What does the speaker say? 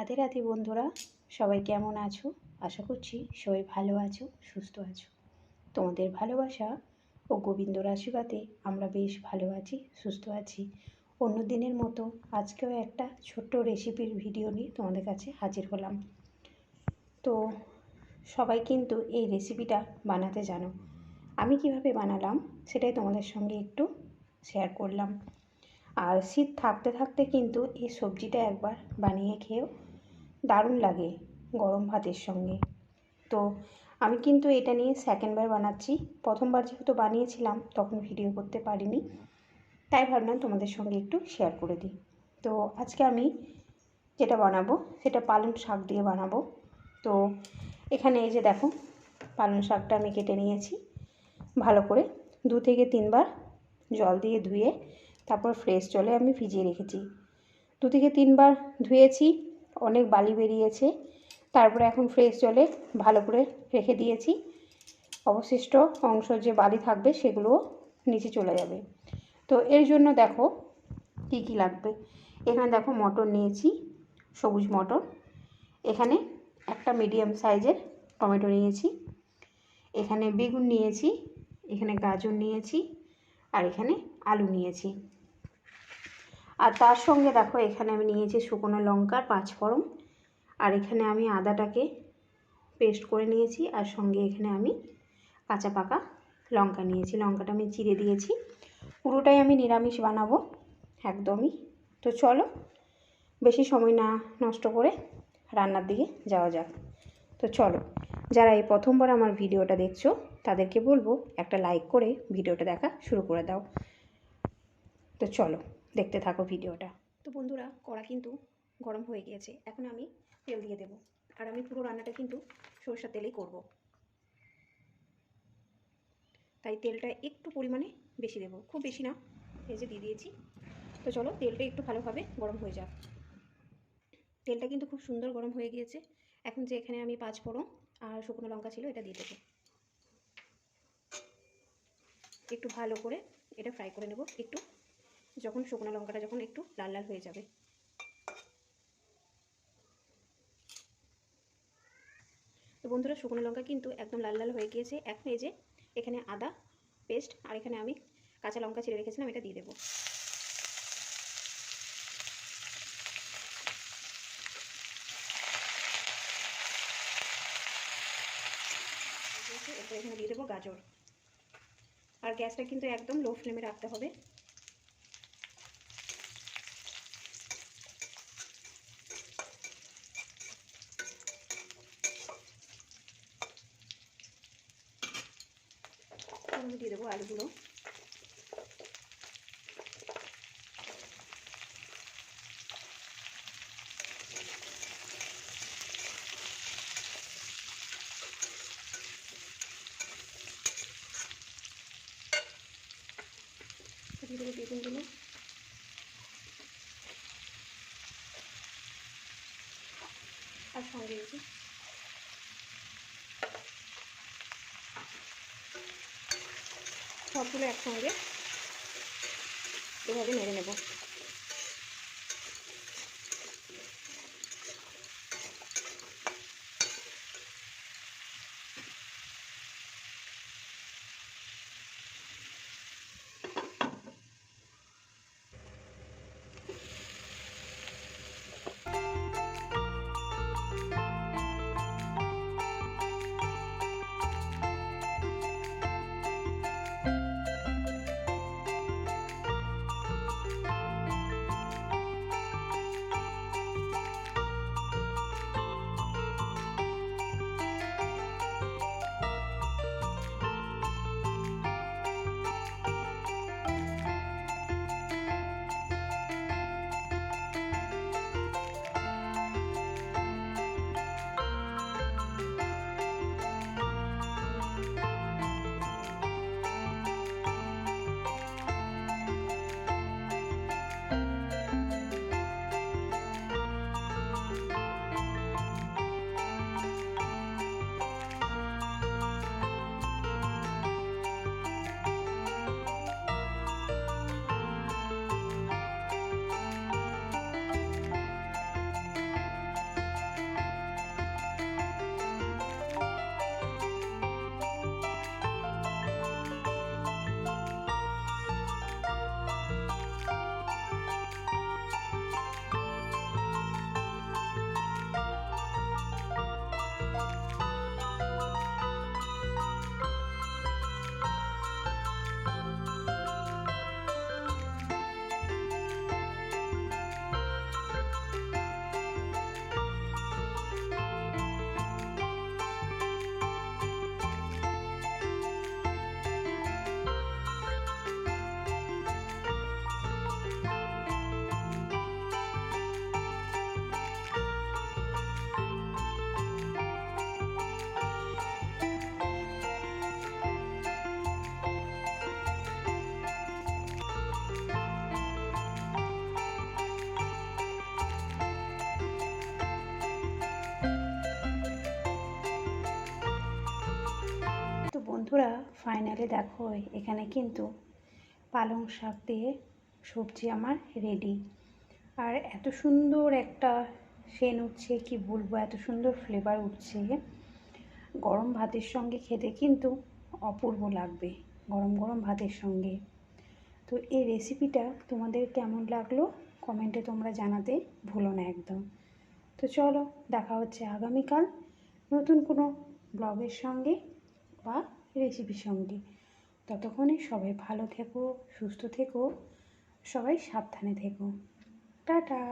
রাধে রাধে বন্ধুরা, সবাই কেমন আছো? আশা করছি সবাই ভালো আছো, সুস্থ আছো। তোমাদের ভালোবাসা ও গোবিন্দর আশীর্বাদে আমরা বেশ ভালো আছি, সুস্থ আছি। অন্য দিনের মতো আজকেও একটা ছোট্ট রেসিপির ভিডিও নিয়ে তোমাদের কাছে হাজির হলাম। তো সবাই কিন্তু এই রেসিপিটা বানাতে জানো। আমি কিভাবে বানালাম সেটাই তোমাদের সঙ্গে একটু শেয়ার করলাম। আর শীত থাকতে থাকতে কিন্তু এই সবজিটা একবার বানিয়ে খেয়েও দারুণ লাগে গরম ভাতের সঙ্গে। তো আমি কিন্তু এটা নিয়ে সেকেন্ডবার বানাচ্ছি। প্রথমবার যেহেতু বানিয়েছিলাম তখন ভিডিও করতে পারিনি, তাই ভাবলাম তোমাদের সঙ্গে একটু শেয়ার করে দিই। তো আজকে আমি যেটা বানাবো সেটা পালং শাক দিয়ে বানাবো। তো এখানে এই যে দেখো, পালং শাকটা আমি কেটে নিয়েছি ভালো করে 2 থেকে 3 বার জল দিয়ে ধুয়ে তারপর ফ্রেশ জলে আমি ভিজিয়ে রেখেছি। 2 থেকে 3 বার ধুয়েছি, অনেক বালি বেরিয়েছে। তারপরে এখন ফ্রেশ জলে ভালো করে রেখে দিয়েছি। অবশিষ্ট অংশ যে বালি থাকবে সেগুলোও নিচে চলে যাবে। তো এর জন্য দেখো কী কী লাগবে। এখানে দেখো মটর নিয়েছি, সবুজ মটর। এখানে একটা মিডিয়াম সাইজের টমেটো নিয়েছি। এখানে বেগুন নিয়েছি, এখানে গাজর নিয়েছি, আর এখানে আলু নিয়েছি। আর তার সঙ্গে দেখো এখানে আমি নিয়েছি শুকনো লঙ্কার 5 ফোড়ন। আর এখানে আমি আদাটাকে পেস্ট করে নিয়েছি, আর সঙ্গে এখানে আমি কাঁচা পাকা লঙ্কা নিয়েছি। লঙ্কাটা আমি চিড়ে দিয়েছি। পুরোটাই আমি নিরামিষ বানাবো একদমই। তো চলো বেশি সময় না নষ্ট করে রান্নার দিকে যাওয়া যাক। তো চলো, যারা এই প্রথমবার আমার ভিডিওটা দেখছো তাদেরকে বলবো একটা লাইক করে ভিডিওটা দেখা শুরু করে দাও। তো চলো দেখতে থাকো ভিডিওটা। তো বন্ধুরা, কড়া কিন্তু গরম হয়ে গিয়েছে। এখন আমি তেল দিয়ে দেবো। আর আমি পুরো রান্নাটা কিন্তু সরষের তেলেই করব, তাই তেলটা একটু পরিমাণে বেশি দেবো, খুব বেশি না। এই যে দিয়ে দিয়েছি। তো চলো তেলটা একটু ভালোভাবে গরম হয়ে যাক। তেলটা কিন্তু খুব সুন্দর গরম হয়ে গিয়েছে। এখন যে এখানে আমি 5 ফোড়ন আর শুকনো লঙ্কা ছিল এটা দিয়ে দেবো। একটু ভালো করে এটা ফ্রাই করে নেব একটু, যখন শুকনো লঙ্কাটা যখন একটু লাল লাল হয়ে যাবে। তো বন্ধুরা, শুকনো লঙ্কা কিন্তু একদম লাল লাল হয়ে গিয়েছে। এখন এই যে এখানে আদা পেস্ট আর এখানে আমি কাঁচা লঙ্কা ছিঁড়ে রেখেছিলাম, এটা দিয়ে দেবো। এরপর এখানে দিয়ে দেবো গাজর। আর গ্যাসটা কিন্তু একদম লো ফ্লেমে রাখতে হবে। আমি দিয়ে দেবো আলুগুলো। দিয়ে দেবো বেগুনগুলো। আর সঙ্গে দিয়েছি সবগুলো একসঙ্গে এভাবে নেড়ে নেব। বন্ধুরা, ফাইনালি দেখো এখানে কিন্তু পালং শাক দিয়ে সবজি আমার রেডি। আর এত সুন্দর একটা সেন্ট উঠছে, কি বলবো, এত সুন্দর ফ্লেভার উঠছে। গরম ভাতের সঙ্গে খেতে কিন্তু অপূর্ব লাগবে, গরম গরম ভাতের সঙ্গে। তো এই রেসিপিটা তোমাদের কেমন লাগলো কমেন্টে তোমরা জানাতে ভুলো না একদম। তো চলো, দেখা হচ্ছে আগামীকাল নতুন কোনো ব্লগের সঙ্গে বা রেসিপির সঙ্গে। ততক্ষণে সবাই ভালো থেকো, সুস্থ থেকো, সবাই সাবধানে থেকো। টাটা।